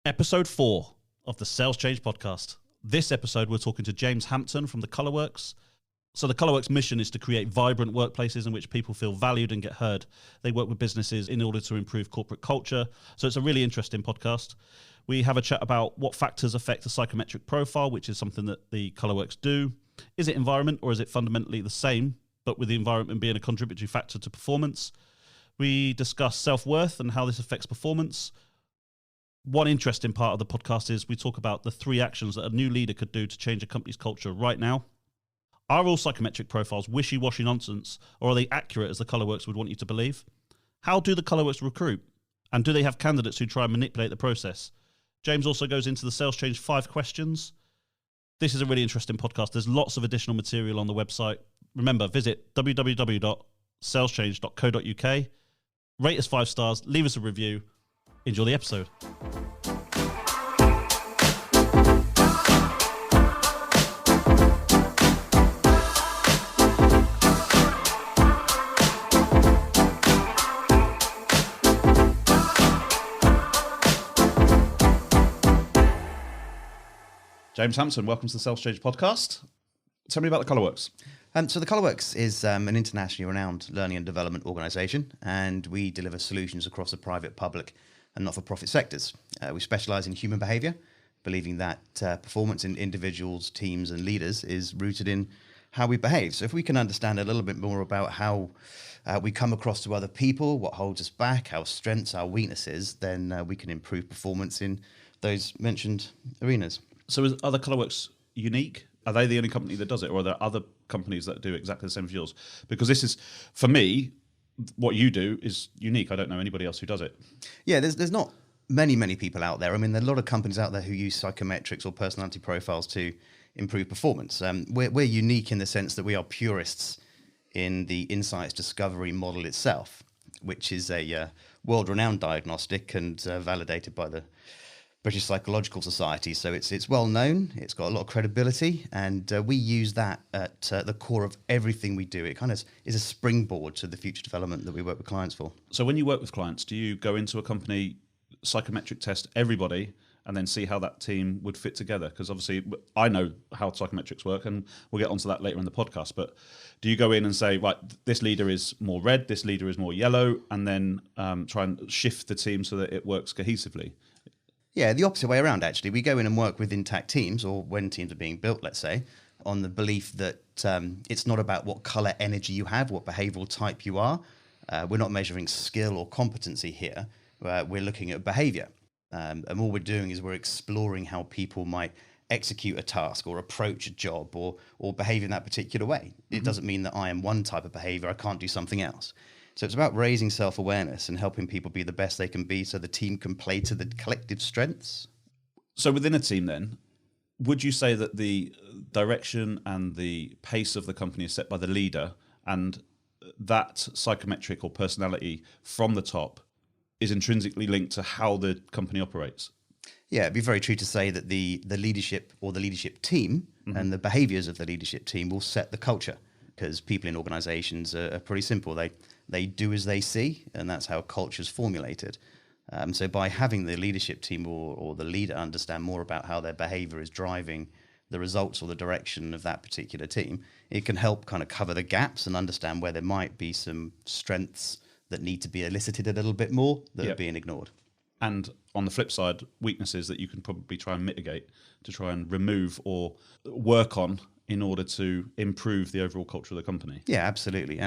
Episode 4 of the SalesChange Podcast. This episode, we're talking to James Hampton from the Collarworks. So the Collarworks mission is to create vibrant workplaces in which people feel valued and get heard. They work with businesses in order to improve corporate culture. So it's a really interesting podcast. We have a chat about what factors affect a psychometric profile, which is something that the Collarworks do. Is it environment, or is it fundamentally the same, but with the environment being a contributory factor to performance? We discuss self-worth and how this affects performance. One interesting part of the podcast is we talk about the 3 actions that a new leader could do to change a company's culture right now. Are all psychometric profiles wishy-washy nonsense, or are they accurate as the Collarworks would want you to believe? How do the Collarworks recruit? And do they have candidates who try and manipulate the process? James also goes into the SalesChange 5 questions. This is a really interesting podcast. There's lots of additional material on the website. Remember, visit www.saleschange.co.uk. Rate us 5 stars, leave us a review. Enjoy the episode. James Hampton, welcome to the SalesChange Podcast. Tell me about the Collarworks. So the Collarworks is an internationally renowned learning and development organisation, and we deliver solutions across the private, public and not-for-profit sectors. We specialise in human behaviour, believing that performance in individuals, teams and leaders is rooted in how we behave. So if we can understand a little bit more about how we come across to other people, what holds us back, our strengths, our weaknesses, then we can improve performance in those mentioned arenas. So are the Collarworks unique? Are they the only company that does it, or are there other companies that do exactly the same as yours? Because this is, for me, what you do is unique. I don't know anybody else who does it. Yeah, there's not many people out there. I mean, there are a lot of companies out there who use psychometrics or personality profiles to improve performance. We're unique in the sense that we are purists in the insights discovery model itself, which is a world-renowned diagnostic and validated by the British Psychological Society. So it's well known, it's got a lot of credibility, and we use that at the core of everything we do. It kind of is a springboard to the future development that we work with clients for. So when you work with clients, do you go into a company, psychometric test everybody, and then see how that team would fit together? Because obviously I know how psychometrics work, and we'll get onto that later in the podcast, but do you go in and say, right, this leader is more red, this leader is more yellow, and then try and shift the team so that it works cohesively? Yeah, the opposite way around, actually. We go in and work with intact teams, or when teams are being built, let's say, on the belief that it's not about what colour energy you have, what behavioural type you are. We're not measuring skill or competency here. We're looking at behaviour. And all we're doing is we're exploring how people might execute a task or approach a job or behave in that particular way. Mm-hmm. It doesn't mean that I am one type of behaviour, I can't do something else. So it's about raising self-awareness and helping people be the best they can be so the team can play to the collective strengths. So within a team then, would you say that the direction and the pace of the company is set by the leader, and that psychometric or personality from the top is intrinsically linked to how the company operates? Yeah, it'd be very true to say that the leadership or the leadership team and the behaviours of the leadership team will set the culture, because people in organisations are pretty simple. They do as they see, and that's how culture is formulated. So by having the leadership team or the leader understand more about how their behaviour is driving the results or the direction of that particular team, it can help kind of cover the gaps and understand where there might be some strengths that need to be elicited a little bit more that are being ignored. And on the flip side, weaknesses that you can probably try and mitigate to try and remove or work on in order to improve the overall culture of the company. Yeah, absolutely.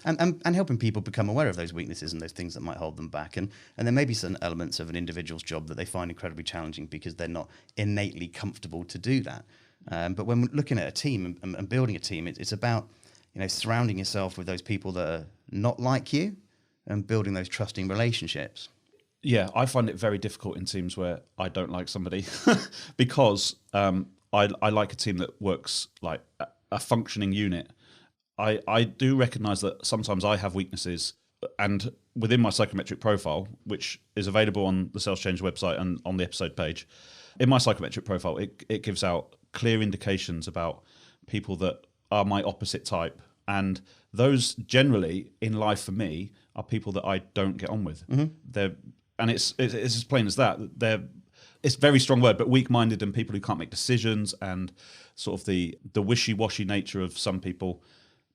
And helping people become aware of those weaknesses and those things that might hold them back. And there may be some elements of an individual's job that they find incredibly challenging because they're not innately comfortable to do that. But when we're looking at a team and building a team, it's about surrounding yourself with those people that are not like you and building those trusting relationships. Yeah, I find it very difficult in teams where I don't like somebody because I like a team that works like a functioning unit. I do recognise that sometimes I have weaknesses, and within my psychometric profile, which is available on the SalesChange website and on the episode page, in my psychometric profile, it gives out clear indications about people that are my opposite type. And those generally in life for me are people that I don't get on with. Mm-hmm. And it's as plain as that. They're it's a very strong word, but weak-minded and people who can't make decisions and sort of the wishy-washy nature of some people,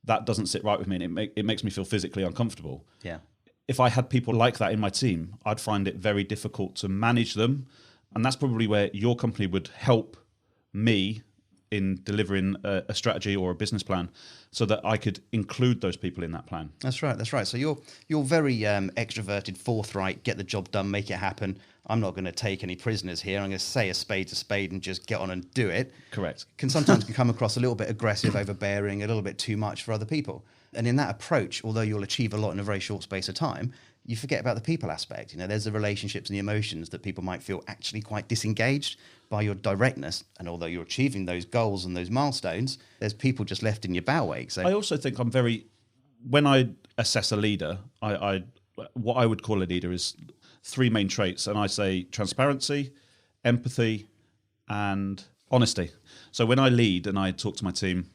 that doesn't sit right with me, and it makes me feel physically uncomfortable. Yeah. If I had people like that in my team, I'd find it very difficult to manage them. And that's probably where your company would help me in delivering a strategy or a business plan so that I could include those people in that plan. That's right. So you're very extroverted, forthright, get the job done, make it happen. I'm not going to take any prisoners here. I'm going to say a spade and just get on and do it. Correct. Can sometimes come across a little bit aggressive, overbearing, a little bit too much for other people. And in that approach, although you'll achieve a lot in a very short space of time, you forget about the people aspect. There's the relationships and the emotions that people might feel actually quite disengaged by your directness. And although you're achieving those goals and those milestones, there's people just left in your bow wake. So I also think when I assess a leader, what I would call a leader is 3 main traits. And I say transparency, empathy, and honesty. So when I lead and I talk to my team,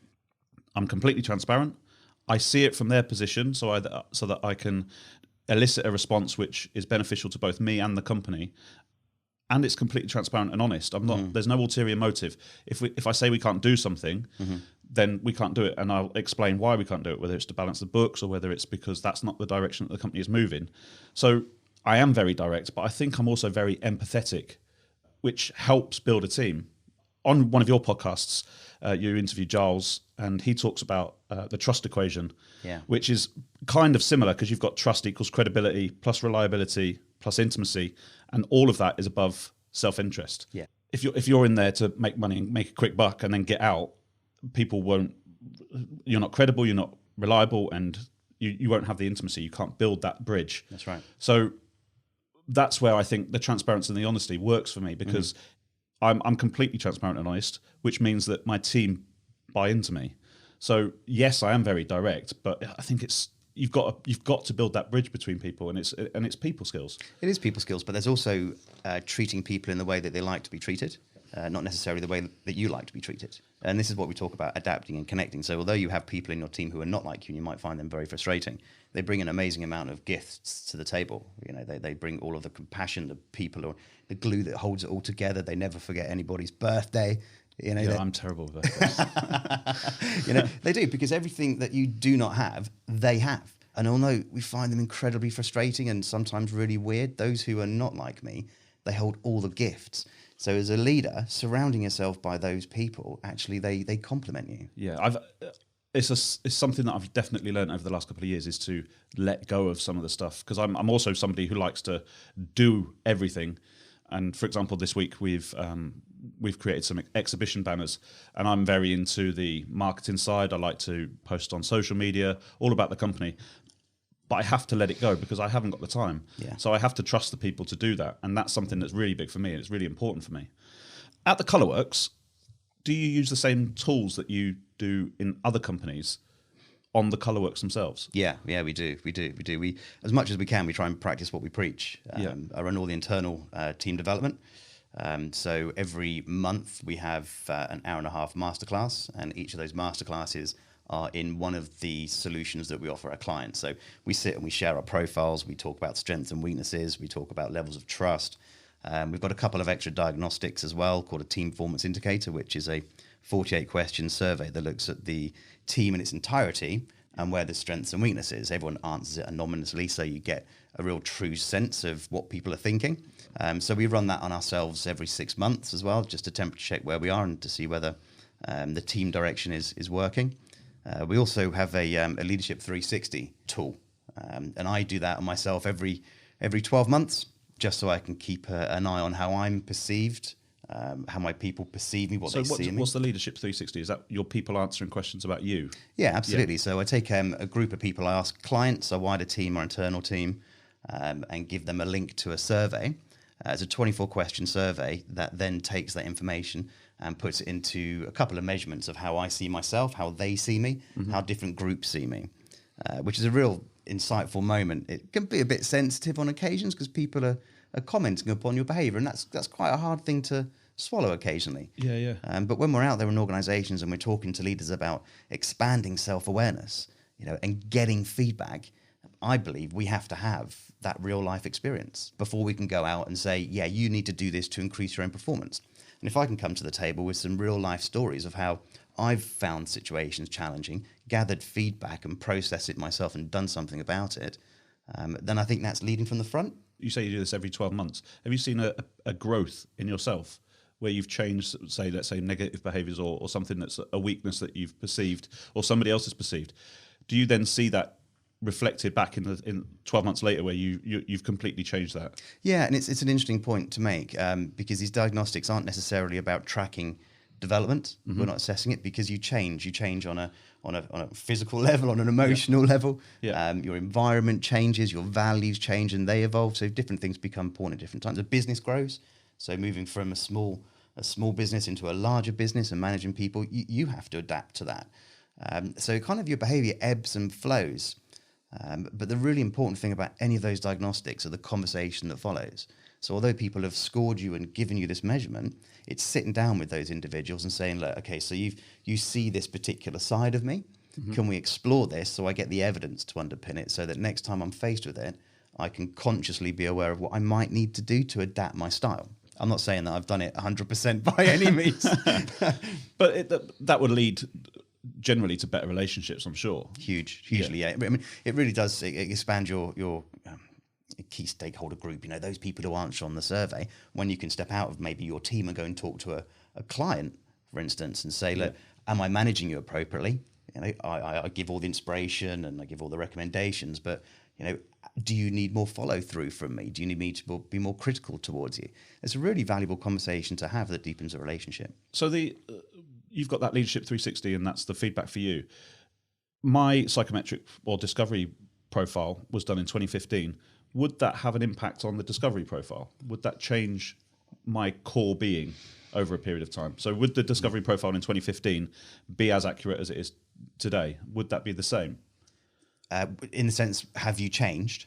I'm completely transparent. I see it from their position so that I can elicit a response which is beneficial to both me and the company. And it's completely transparent and honest. There's no ulterior motive. If I say we can't do something, then we can't do it. And I'll explain why we can't do it, whether it's to balance the books or whether it's because that's not the direction that the company is moving. So I am very direct, but I think I'm also very empathetic, which helps build a team. On one of your podcasts, you interviewed Giles, and he talks about the trust equation, which is kind of similar because you've got trust equals credibility plus reliability plus intimacy, and all of that is above self-interest. Yeah. If you're in there to make money and make a quick buck and then get out, people won't. You're not credible. You're not reliable, and you won't have the intimacy. You can't build that bridge. That's right. So that's where I think the transparency and the honesty works for me because I'm completely transparent and honest, which means that my team buy into me. So yes, I am very direct, but I think you've got to build that bridge between people, and it's people skills. It is people skills, but there's also treating people in the way that they like to be treated, not necessarily the way that you like to be treated. And this is what we talk about, adapting and connecting. So although you have people in your team who are not like you, and you might find them very frustrating, they bring an amazing amount of gifts to the table. They bring all of the compassion, the people, or the glue that holds it all together. They never forget anybody's birthday. I'm terrible with birthdays. They do, because everything that you do not have, they have. And although we find them incredibly frustrating and sometimes really weird, those who are not like me, they hold all the gifts. So as a leader, surrounding yourself by those people, actually they complement you. Yeah, it's something that I've definitely learned over the last couple of years is to let go of some of the stuff, because I'm also somebody who likes to do everything. And for example, this week we've created some exhibition banners, and I'm very into the marketing side. I like to post on social media, all about the company. But I have to let it go because I haven't got the time. Yeah. So I have to trust the people to do that. And that's something that's really big for me, and it's really important for me. At the Collarworks, do you use the same tools that you do in other companies on the Collarworks themselves? Yeah, we do. We, as much as we can, we try and practice what we preach. I run all the internal team development. So every month we have an hour-and-a-half masterclass, and each of those masterclasses are in one of the solutions that we offer our clients. So we sit and we share our profiles, we talk about strengths and weaknesses, we talk about levels of trust. We've got a couple of extra diagnostics as well called a team performance indicator, which is a 48-question survey that looks at the team in its entirety and where the strengths and weaknesses. Everyone answers it anonymously, so you get a real true sense of what people are thinking. So we run that on ourselves every 6 months as well, just to temperature check where we are and to see whether the team direction is working. We also have a Leadership 360 tool, and I do that on myself every 12 months, just so I can keep an eye on how I'm perceived, how my people perceive me, what they see in me. What's the Leadership 360? Is that your people answering questions about you? Yeah, absolutely. Yeah. So I take a group of people, I ask clients, a wider team or internal team, and give them a link to a survey. It's a 24-question survey that then takes that information and puts it into a couple of measurements of how I see myself, how they see me, how different groups see me, which is a real insightful moment. It can be a bit sensitive on occasions because people are commenting upon your behaviour, and that's quite a hard thing to swallow occasionally. Yeah. But when we're out there in organisations and we're talking to leaders about expanding self-awareness, and getting feedback, I believe we have to have that real life experience before we can go out and say, yeah, you need to do this to increase your own performance. And if I can come to the table with some real life stories of how I've found situations challenging, gathered feedback and processed it myself and done something about it, then I think that's leading from the front. You say you do this every 12 months. Have you seen a growth in yourself where you've changed, let's say negative behaviors or something that's a weakness that you've perceived or somebody else has perceived? Do you then see that reflected back in 12 months later where you've completely changed that? Yeah, and it's an interesting point to make because these diagnostics aren't necessarily about tracking development. We're not assessing it because you change on a physical level, on an emotional level. Your environment changes, your values change, and they evolve. So different things become important at different times. A business grows, so moving from a small business into a larger business and managing people, you have to adapt to that. So kind of your behavior ebbs and flows. But the really important thing about any of those diagnostics are the conversation that follows. So although people have scored you and given you this measurement, it's sitting down with those individuals and saying, look, okay, so you see this particular side of me. Can we explore this so I get the evidence to underpin it so that next time I'm faced with it, I can consciously be aware of what I might need to do to adapt my style. I'm not saying that I've done it 100% by any means. But that would lead generally to better relationships, I'm sure. Hugely, yeah. I mean, it really does expand your key stakeholder group. Those people who answer on the survey. When you can step out of maybe your team and go and talk to a client, for instance, and say, look, am I managing you appropriately? I give all the inspiration and I give all the recommendations, but do you need more follow through from me? Do you need me to be more critical towards you? It's a really valuable conversation to have that deepens a relationship. So you've got that leadership 360, and that's the feedback for you. My psychometric or discovery profile was done in 2015. Would that have an impact on the discovery profile? Would that change my core being over a period of time? So would the discovery profile in 2015 be as accurate as it is today? Would that be the same? In the sense, have you changed?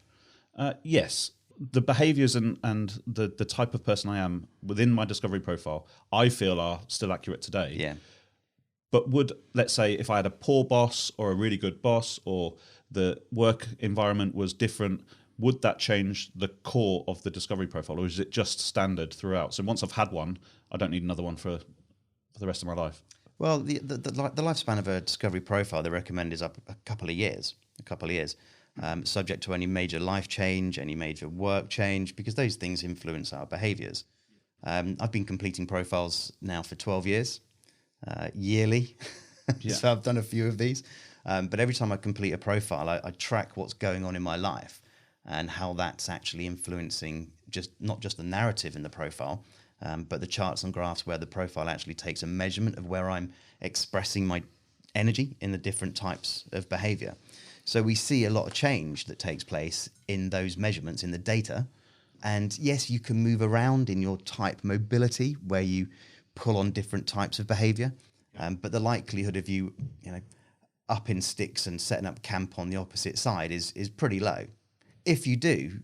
Yes. The behaviors and the type of person I am within my discovery profile, I feel are still accurate today. Yeah. But would, let's say, if I had a poor boss or a really good boss or the work environment was different, would that change the core of the discovery profile, or is it just standard throughout? So once I've had one, I don't need another one for the rest of my life. Well, the lifespan of a discovery profile they recommend is up a couple of years, subject to any major life change, any major work change, because those things influence our behaviours. I've been completing profiles now for 12 years, yearly, so I've done a few of these. But every time I complete a profile, I track what's going on in my life and how that's actually influencing not just the narrative in the profile, but the charts and graphs where the profile actually takes a measurement of where I'm expressing my energy in the different types of behavior. So we see a lot of change that takes place in those measurements in the data. And yes, you can move around in your type mobility where you pull on different types of behavior. But the likelihood of you up in sticks and setting up camp on the opposite side is pretty low. If you do,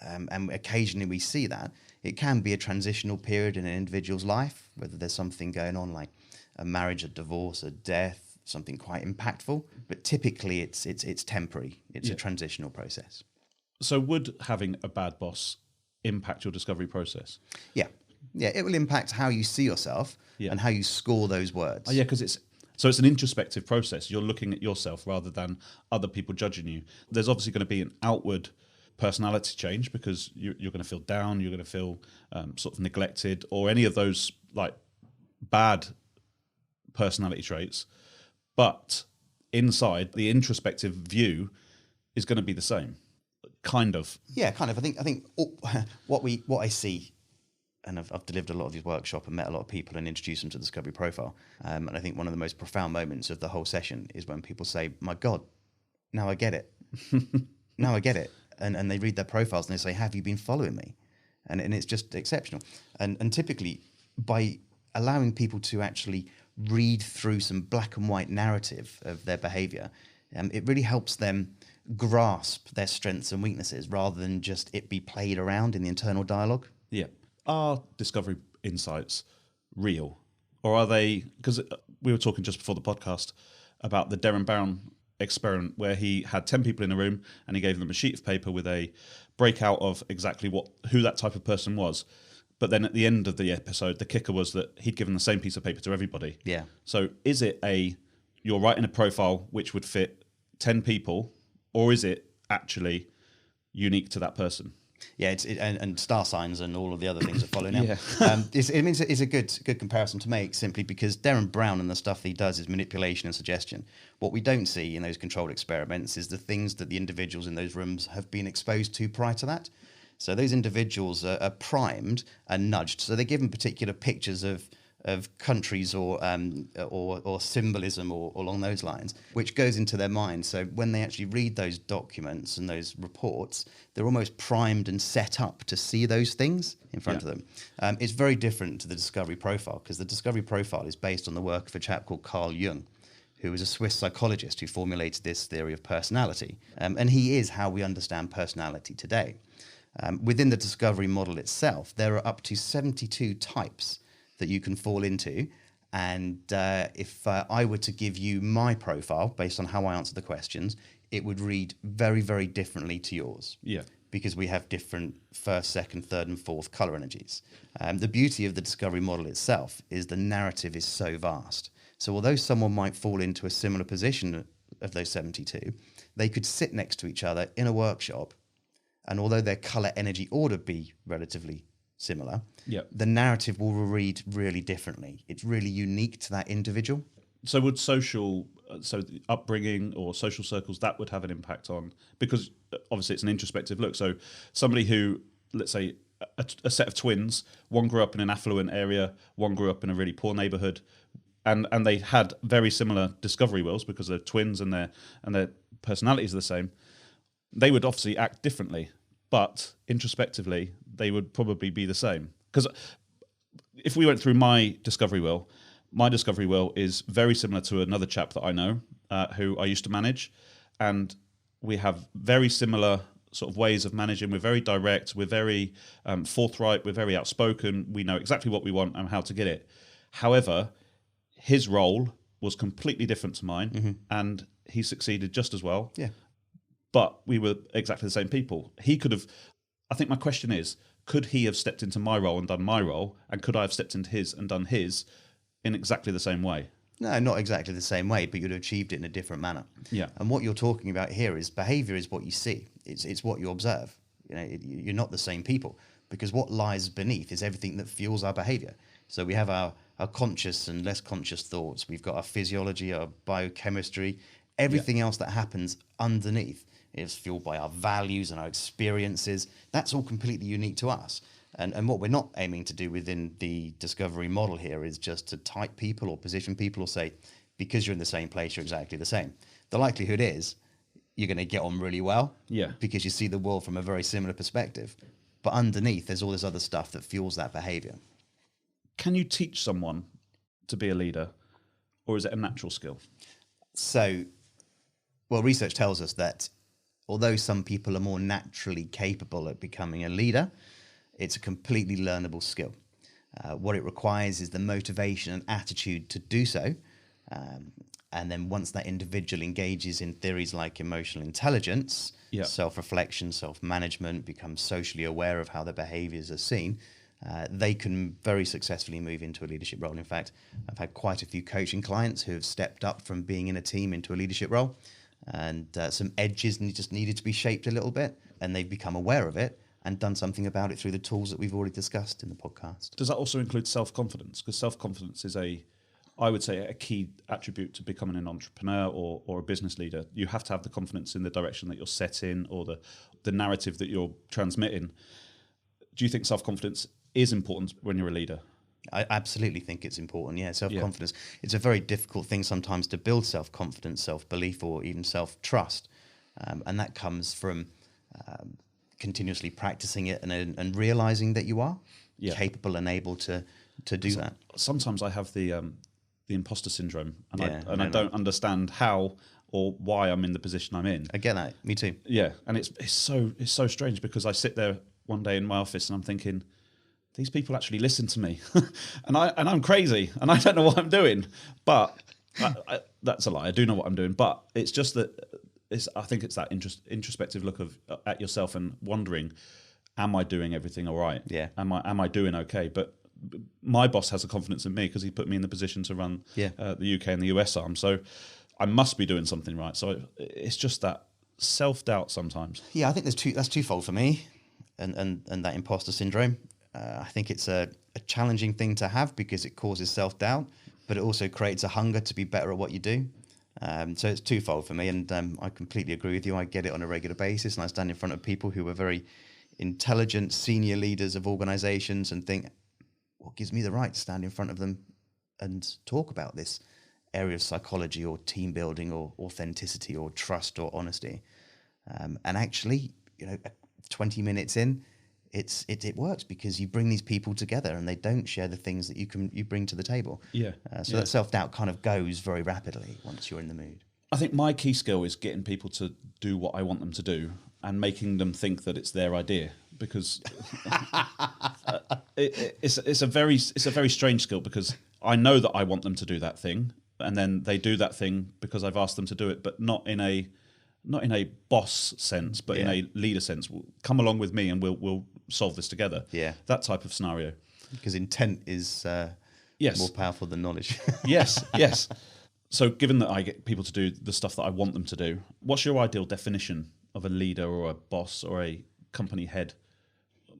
and occasionally we see that, it can be a transitional period in an individual's life, whether there's something going on like a marriage, a divorce, a death, something quite impactful. But typically it's temporary. It's a transitional process. So would having a bad boss impact your discovery process? Yeah, it will impact how you see yourself and how you score those words. Oh, yeah, because it's an introspective process. You're looking at yourself rather than other people judging you. There's obviously going to be an outward personality change because you're going to feel down, you're going to feel sort of neglected, or any of those like bad personality traits. But inside, the introspective view is going to be the same, kind of. Yeah, kind of. I think what I see, and I've delivered a lot of these workshops and met a lot of people and introduced them to the Discovery Profile. And I think one of the most profound moments of the whole session is when people say, "My God, now I get it. Now I get it." And they read their profiles and they say, "Have you been following me?" And it's just exceptional. And typically, by allowing people to actually read through some black and white narrative of their behavior, it really helps them grasp their strengths and weaknesses rather than just it be played around in the internal dialogue. Yeah. Are discovery insights real? Or are they, because we were talking just before the podcast about the Derren Brown experiment where he had 10 people in a room and he gave them a sheet of paper with a breakout of exactly who that type of person was. But then at the end of the episode, the kicker was that he'd given the same piece of paper to everybody. Yeah. So is it you're writing a profile which would fit 10 people, or is it actually unique to that person? Yeah, and star signs and all of the other things that follow now. Yeah. It's a good comparison to make, simply because Darren Brown and the stuff that he does is manipulation and suggestion. What we don't see in those controlled experiments is the things that the individuals in those rooms have been exposed to prior to that. So those individuals are primed and nudged. So they're given particular pictures of countries or symbolism or along those lines, which goes into their mind. So when they actually read those documents and those reports, they're almost primed and set up to see those things in front of them. It's very different to the discovery profile, because the discovery profile is based on the work of a chap called Carl Jung, who was a Swiss psychologist who formulated this theory of personality. And he is how we understand personality today. Within the discovery model itself, there are up to 72 types that you can fall into. And if I were to give you my profile based on how I answer the questions, it would read very, very differently to yours. Yeah. Because we have different first, second, third, and fourth color energies. The beauty of the discovery model itself is the narrative is so vast. So although someone might fall into a similar position of those 72, they could sit next to each other in a workshop, and although their color energy order be relatively similar, the narrative will read really differently. It's really unique to that individual. So would the upbringing or social circles, that would have an impact on, because obviously it's an introspective look. So somebody who, let's say, a set of twins, one grew up in an affluent area, one grew up in a really poor neighborhood, and they had very similar discovery wheels because they're twins and their personalities are the same. They would obviously act differently, but introspectively, they would probably be the same. Because if we went through my discovery wheel is very similar to another chap that I know who I used to manage. And we have very similar sort of ways of managing. We're very direct, we're very forthright, we're very outspoken. We know exactly what we want and how to get it. However, his role was completely different to mine, and he succeeded just as well. Yeah. But we were exactly the same people. He could have, I think my question is, could he have stepped into my role and done my role? And could I have stepped into his and done his in exactly the same way? No, not exactly the same way, but you'd have achieved it in a different manner. Yeah. And what you're talking about here is behavior is what you see. It's what you observe. You're not the same people, because what lies beneath is everything that fuels our behavior. So we have our conscious and less conscious thoughts. We've got our physiology, our biochemistry, everything else that happens underneath. It's fueled by our values and our experiences. That's all completely unique to us. And what we're not aiming to do within the discovery model here is just to type people or position people or say, because you're in the same place, you're exactly the same. The likelihood is you're going to get on really well, because you see the world from a very similar perspective. But underneath, there's all this other stuff that fuels that behavior. Can you teach someone to be a leader, or is it a natural skill? So, well, research tells us that although some people are more naturally capable at becoming a leader, it's a completely learnable skill. What it requires is the motivation and attitude to do so. And then once that individual engages in theories like emotional intelligence, self-reflection, self-management, becomes socially aware of how their behaviors are seen, they can very successfully move into a leadership role. In fact, I've had quite a few coaching clients who have stepped up from being in a team into a leadership role, and some edges just needed to be shaped a little bit, and they've become aware of it and done something about it through the tools that we've already discussed in the podcast. Does that also include self-confidence? Because self-confidence is I would say, a key attribute to becoming an entrepreneur or a business leader. You have to have the confidence in the direction that you're set in, or the narrative that you're transmitting. Do you think self-confidence is important when you're a leader? I absolutely think it's important, self-confidence. Yeah. It's a very difficult thing sometimes to build self-confidence, self-belief, or even self-trust. And that comes from continuously practicing it and realizing that you are capable and able to do that. Sometimes I have the imposter syndrome, and I don't understand how or why I'm in the position I'm in. I get that. Me too. Yeah, and it's so strange, because I sit there one day in my office and I'm thinking, these people actually listen to me, and I'm crazy, and I don't know what I'm doing. But That's a lie. I do know what I'm doing, but it's just that I think it's that introspective look at yourself and wondering, am I doing everything all right? Yeah. Am I doing okay? But my boss has a confidence in me because he put me in the position to run the UK and the US arm. So I must be doing something right. So it's just that self-doubt sometimes. Yeah, I think that's twofold for me, and that imposter syndrome. I think it's a challenging thing to have because it causes self-doubt, but it also creates a hunger to be better at what you do. So it's twofold for me, and I completely agree with you. I get it on a regular basis, and I stand in front of people who are very intelligent senior leaders of organizations and think, what gives me the right to stand in front of them and talk about this area of psychology or team building or authenticity or trust or honesty? And actually, 20 minutes in, it works because you bring these people together and they don't share the things that you bring to the table. So that self-doubt kind of goes very rapidly once you're in the mood. I think my key skill is getting people to do what I want them to do and making them think that it's their idea, because it's a very strange skill, because I know that I want them to do that thing, and then they do that thing because I've asked them to do it, but not in a boss sense, but in a leader sense. Come along with me and we'll solve this together. Yeah. That type of scenario. Because intent is more powerful than knowledge. Yes. So given that I get people to do the stuff that I want them to do, what's your ideal definition of a leader or a boss or a company head?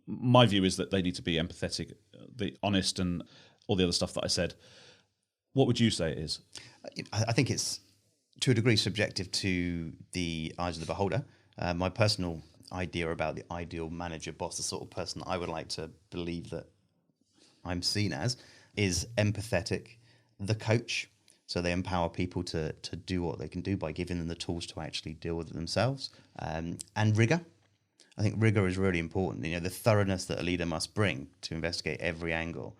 My view is that they need to be empathetic, be honest, and all the other stuff that I said. What would you say it is? I think it's, to a degree, subjective to the eyes of the beholder. My personal idea about the ideal manager, boss, the sort of person that I would like to believe that I'm seen as, is empathetic, the coach. So they empower people to do what they can do by giving them the tools to actually deal with it themselves. And rigor. I think rigor is really important. The thoroughness that a leader must bring to investigate every angle.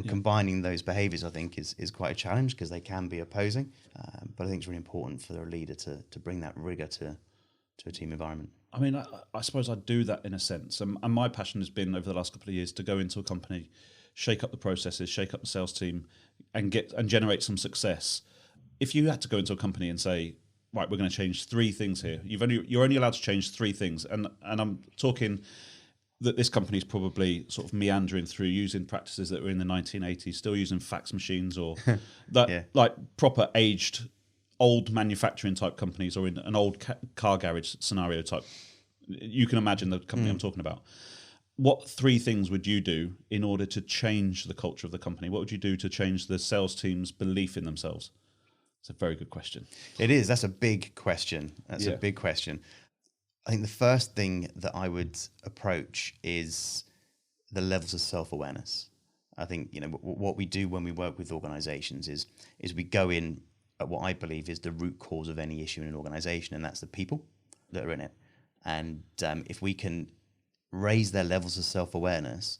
Combining those behaviours, I think, is quite a challenge because they can be opposing. But I think it's really important for a leader to bring that rigour to a team environment. I mean, I suppose I do that in a sense. And my passion has been over the last couple of years to go into a company, shake up the processes, shake up the sales team, and generate some success. If you had to go into a company and say, right, we're going to change 3 things here, you're only allowed to change 3 things. And I'm talking that this company is probably sort of meandering through using practices that were in the 1980s, still using fax machines or that like proper aged old manufacturing type companies, or in an old car garage scenario type. You can imagine the company I'm talking about. What 3 things would you do in order to change the culture of the company? What would you do to change the sales team's belief in themselves? It's a very good question. It is. That's a big question. A big question. I think the first thing that I would approach is the levels of self-awareness. I think, what we do when we work with organizations is we go in at what I believe is the root cause of any issue in an organization, and that's the people that are in it. And if we can raise their levels of self-awareness,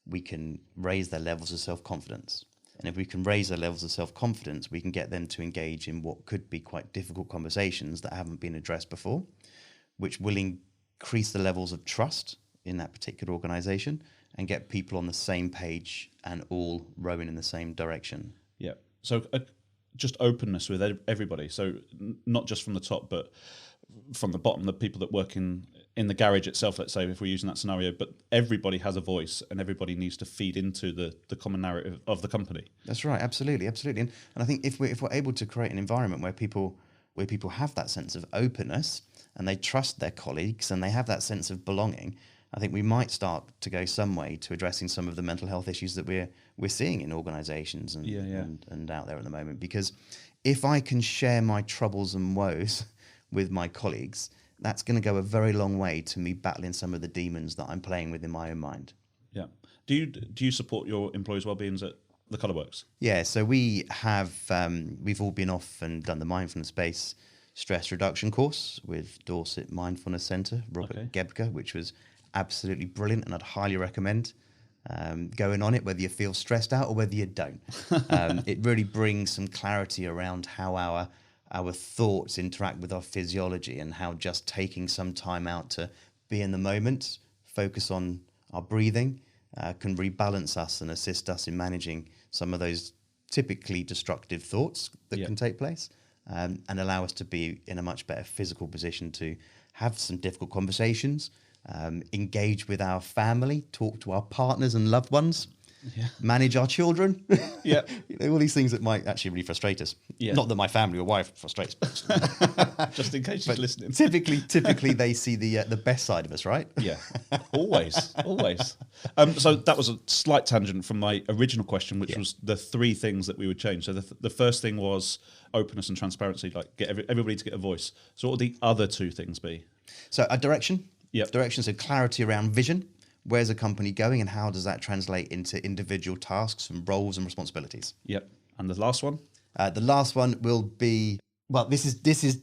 we can raise their levels of self-confidence. And if we can raise their levels of self-confidence, we can get them to engage in what could be quite difficult conversations that haven't been addressed before, which will increase the levels of trust in that particular organization and get people on the same page and all rowing in the same direction. Yeah. So just openness with everybody. So not just from the top, but from the bottom, the people that work in the garage itself, let's say, if we're using that scenario, but everybody has a voice and everybody needs to feed into the common narrative of the company. That's right. Absolutely. And I think if we're able to create an environment where people have that sense of openness and they trust their colleagues and they have that sense of belonging, I think we might start to go some way to addressing some of the mental health issues that we're seeing in organizations and out there at the moment. Because if I can share my troubles and woes with my colleagues, that's going to go a very long way to me battling some of the demons that I'm playing with in my own mind. Yeah. Do you support your employees' well-beings at the Collarworks? Yeah. So we have we've all been off and done the mindfulness-based stress reduction course with Dorset Mindfulness Centre, Robert Gebke, which was absolutely brilliant, and I'd highly recommend going on it, whether you feel stressed out or whether you don't. It really brings some clarity around how our thoughts interact with our physiology, and how just taking some time out to be in the moment, focus on our breathing, can rebalance us and assist us in managing some of those typically destructive thoughts that Yeah. can take place, and allow us to be in a much better physical position to have some difficult conversations, engage with our family, talk to our partners and loved ones, manage our children. Yeah. All these things that might actually really frustrate us. Yeah. Not that my family or wife frustrates me. Just in case she's listening. Typically they see the best side of us, right? Yeah, always. So that was a slight tangent from my original question, which was the 3 things that we would change. So the first thing was openness and transparency, like get everybody to get a voice. So what would the other 2 things be? So a direction. Yep. Direction, so clarity around vision. Where's a company going and how does that translate into individual tasks and roles and responsibilities? Yep. And the last one? The last one will be, well, this is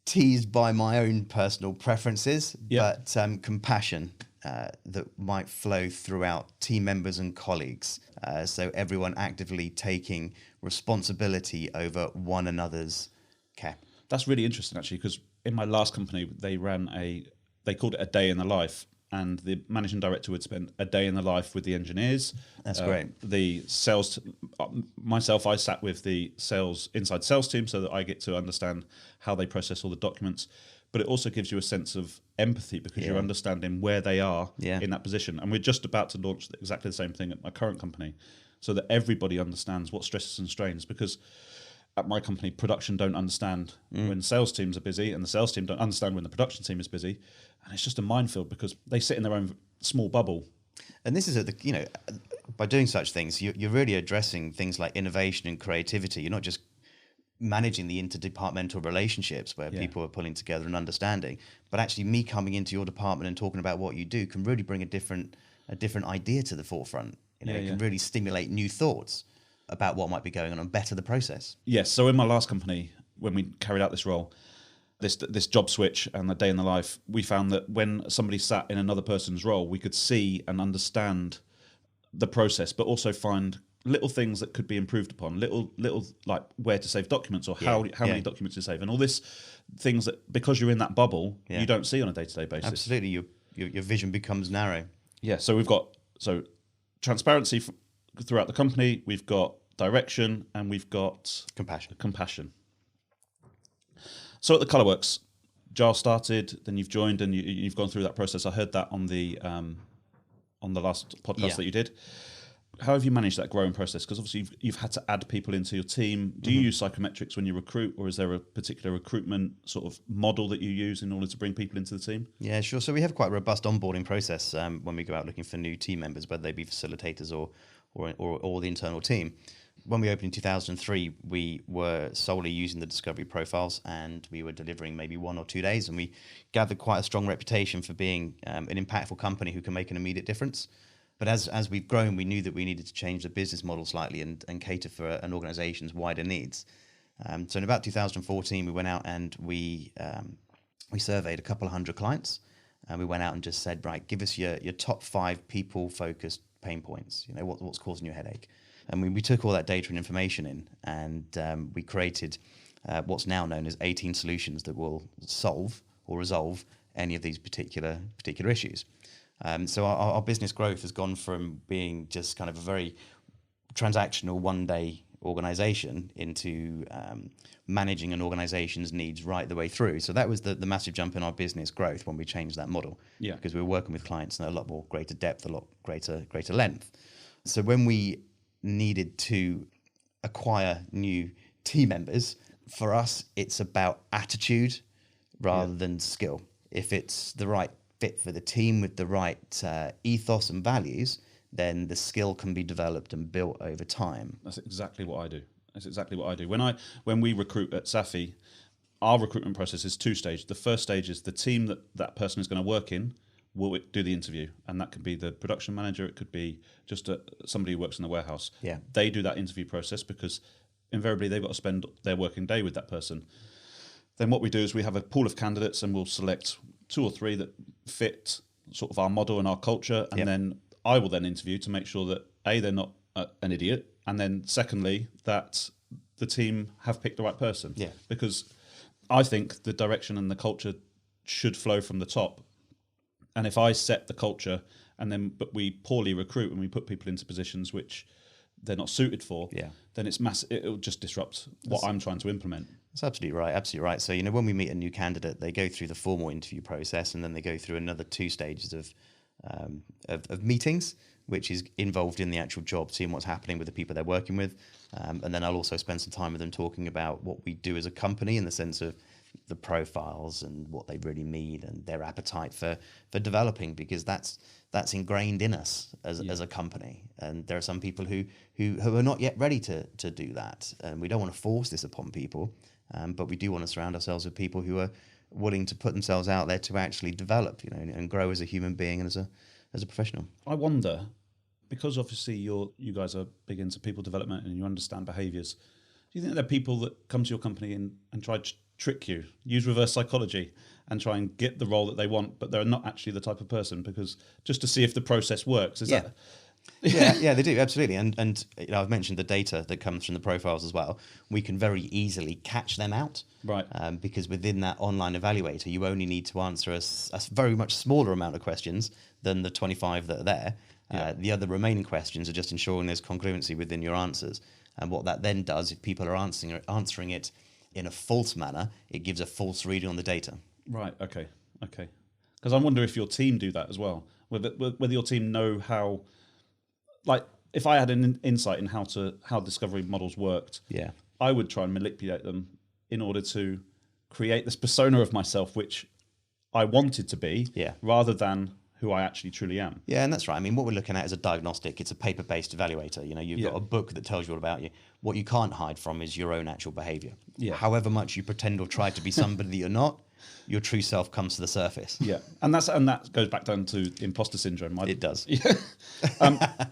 teased by my own personal preferences, but compassion that might flow throughout team members and colleagues. So everyone actively taking responsibility over one another's care. That's really interesting, actually, because in my last company, they called it a day in the life. And the managing director would spend a day in the life with the engineers. That's great. The sales, myself, I sat with the inside sales team so that I get to understand how they process all the documents. But it also gives you a sense of empathy because you're understanding where they are in that position. And we're just about to launch exactly the same thing at my current company so that everybody understands what stresses and strains, because at my company, production don't understand when sales teams are busy, and the sales team don't understand when the production team is busy, and it's just a minefield because they sit in their own small bubble. And this is by doing such things, you're really addressing things like innovation and creativity. You're not just managing the interdepartmental relationships where people are pulling together and understanding, but actually me coming into your department and talking about what you do can really bring a different idea to the forefront. It can really stimulate new thoughts about what might be going on and better the process. Yes. So in my last company, when we carried out this role, this job switch and the day in the life, we found that when somebody sat in another person's role, we could see and understand the process, but also find little things that could be improved upon, little like where to save documents or how many documents to save, and all this things that, because you're in that bubble, you don't see on a day-to-day basis. Absolutely. Your vision becomes narrow. Yeah. So we've got transparency throughout the company, we've got direction, and we've got compassion. So at the Collarworks, Giles started, then you've joined, and you've gone through that process. I heard that on the last podcast that you did. How have you managed that growing process? Because obviously you've had to add people into your team. Do you use psychometrics when you recruit, or is there a particular recruitment sort of model that you use in order to bring people into the team? Yeah, sure. So we have quite a robust onboarding process when we go out looking for new team members, whether they be facilitators or the internal team. When we opened in 2003, we were solely using the discovery profiles, and we were delivering maybe 1 or 2 days, and we gathered quite a strong reputation for being an impactful company who can make an immediate difference. But as we've grown, we knew that we needed to change the business model slightly and cater for an organization's wider needs. So in about 2014, we went out and we surveyed a couple of hundred clients, and we went out and just said, right, give us your top 5 people-focused pain points. What's causing you a headache? And we took all that data and information in, and we created what's now known as 18 solutions that will solve or resolve any of these particular issues. So our business growth has gone from being just kind of a very transactional one-day organization into managing an organization's needs right the way through. So that was the massive jump in our business growth when we changed that model. Yeah. Because we were working with clients in a lot more greater depth, a lot greater length. So when we needed to acquire new team members, for us, it's about attitude rather than skill. If it's the right fit for the team with the right ethos and values, then the skill can be developed and built over time. That's exactly what I do. When we recruit at Safi, our recruitment process is 2 stages. The first stage is the team that person is going to work in will do the interview, and that could be the production manager, it could be just somebody who works in the warehouse. Yeah, they do that interview process because invariably they've got to spend their working day with that person. Then what we do is we have a pool of candidates, and we'll select 2 or 3 that fit sort of our model and our culture, and then I will then interview to make sure that A, they're not an idiot, and then secondly that the team have picked the right person. Yeah, because I think the direction and the culture should flow from the top. And if I set the culture but we poorly recruit and we put people into positions which they're not suited for, Yeah. then it's it'll just disrupt what I'm trying to implement. That's absolutely right. Absolutely right. So, when we meet a new candidate, they go through the formal interview process, and then they go through another 2 stages of meetings, which is involved in the actual job, seeing what's happening with the people they're working with. And then I'll also spend some time with them talking about what we do as a company in the sense of the profiles and what they really need and their appetite for developing, because that's ingrained in us as a company. And there are some people who are not yet ready to do that. And we don't want to force this upon people, but we do want to surround ourselves with people who are willing to put themselves out there to actually develop, and grow as a human being and as a professional. I wonder, because obviously you guys are big into people development and you understand behaviours, do you think there are people that come to your company and try to trick you, use reverse psychology and try and get the role that they want, but they're not actually the type of person, because just to see if the process works? Is that... yeah, they do, absolutely. And I've mentioned the data that comes from the profiles as well. We can very easily catch them out, right? Because within that online evaluator, you only need to answer a very much smaller amount of questions than the 25 that are there. The other remaining questions are just ensuring there's congruency within your answers. And what that then does, if people are answering it in a false manner, it gives a false reading on the data. Right. Okay. Because I wonder if your team do that as well. Whether your team know how, like, if I had an insight in how discovery models worked, I would try and manipulate them in order to create this persona of myself which I wanted to be, rather than who I actually truly am. Yeah, and that's right. I mean, what we're looking at is a diagnostic. It's a paper-based evaluator. You've got a book that tells you all about you. What you can't hide from is your own actual behaviour. Yeah. However much you pretend or try to be somebody that you're not, your true self comes to the surface. Yeah, and that goes back down to imposter syndrome. It does. Yeah.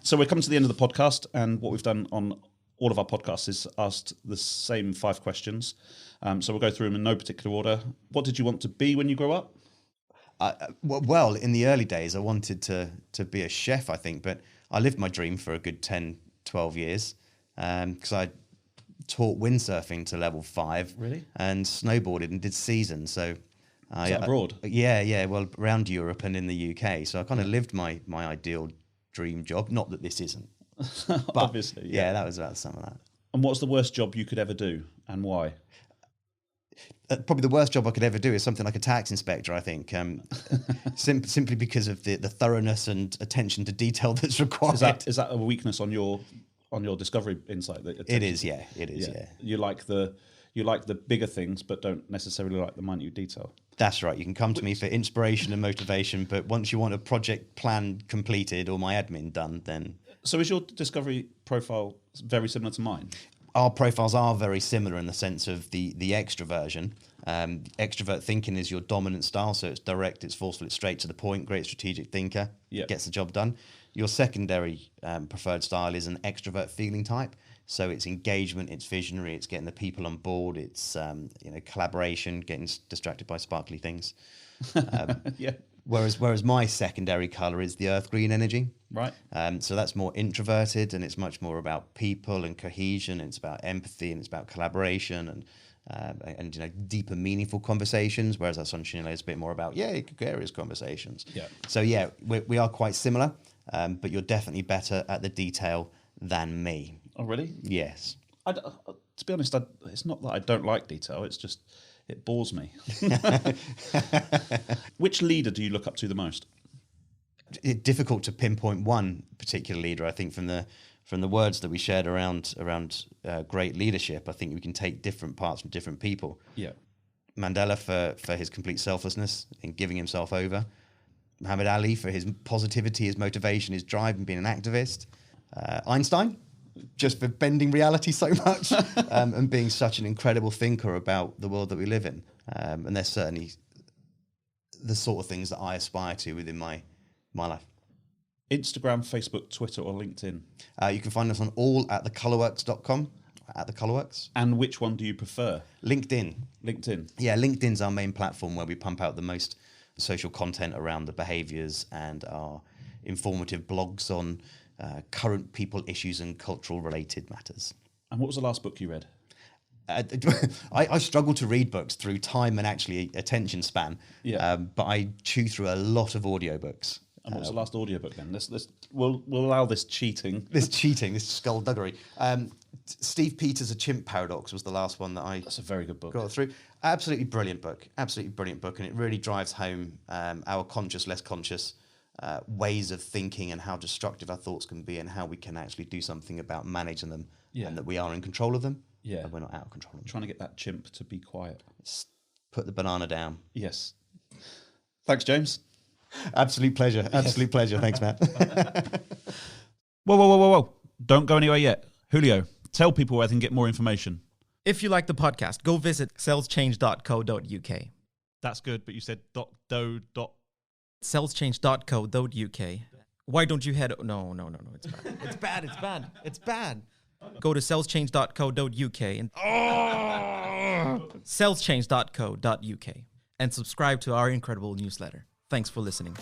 So we're coming to the end of the podcast, and what we've done on all of our podcasts is asked the same 5 questions. So we'll go through them in no particular order. What did you want to be when you grow up? Well, in the early days, I wanted to be a chef, I think, but I lived my dream for a good 10, 12 years because I taught windsurfing to level 5. Really? And snowboarded and did seasons. So Is that abroad? Well, around Europe and in the UK. So I kind of lived my ideal dream job. Not that this isn't. But obviously. Yeah, that was about some of that. And what's the worst job you could ever do, and why? Probably the worst job I could ever do is something like a tax inspector, I think, simply because of the thoroughness and attention to detail that's required. Is that a weakness on your discovery insight? It is, yeah. You like the bigger things, but don't necessarily like the minute detail. That's right. You can come to me for inspiration and motivation, but once you want a project plan completed or my admin done, then... So is your discovery profile very similar to mine? Our profiles are very similar in the sense of the extroversion. Extrovert thinking is your dominant style, so it's direct, it's forceful, it's straight to the point, great strategic thinker, gets the job done. Your secondary preferred style is an extrovert feeling type, so it's engagement, it's visionary, it's getting the people on board, it's collaboration, getting distracted by sparkly things. Whereas my secondary colour is the earth green energy. Right. So that's more introverted, and it's much more about people and cohesion. And it's about empathy, and it's about collaboration and deeper, meaningful conversations. Whereas our sunshine is a bit more about gregarious conversations. Yeah. So we are quite similar, but you're definitely better at the detail than me. Oh, really? Yes. To be honest, it's not that I don't like detail. It's just it bores me. Which leader do you look up to the most? It's difficult to pinpoint one particular leader. I think from the words that we shared around great leadership, I think we can take different parts from different people. Yeah. Mandela for his complete selflessness in giving himself over. Muhammad Ali for his positivity, his motivation, his drive, and being an activist. Einstein, just for bending reality so much and being such an incredible thinker about the world that we live in. And they're certainly the sort of things that I aspire to within my life. Instagram, Facebook, Twitter, or LinkedIn? You can find us on all at thecollarworks.com, at the Collarworks. And which one do you prefer? LinkedIn. Yeah, LinkedIn's our main platform where we pump out the most social content around the behaviours and our informative blogs on current people, issues and cultural related matters. And what was the last book you read? I struggle to read books through time and actually attention span, but I chew through a lot of audiobooks. And what was the last audiobook then? We'll allow this cheating. This skullduggery. Steve Peters' A Chimp Paradox was the last one that That's a very good book. got through. Absolutely brilliant book. And it really drives home our conscious, less conscious ways of thinking and how destructive our thoughts can be and how we can actually do something about managing them and that we are in control of them. Yeah. And we're not out of control of them. Trying to get that chimp to be quiet. Put the banana down. Yes. Thanks, James. Absolute pleasure. Pleasure. Thanks, Matt. Whoa. Don't go anywhere yet. Julio, tell people where they can get more information. If you like the podcast, go visit saleschange.co.uk. That's good, but you said .do. saleschange.co.uk. Why don't you head... No. It's bad. Go to saleschange.co.uk and... saleschange.co.uk and subscribe to our incredible newsletter. Thanks for listening.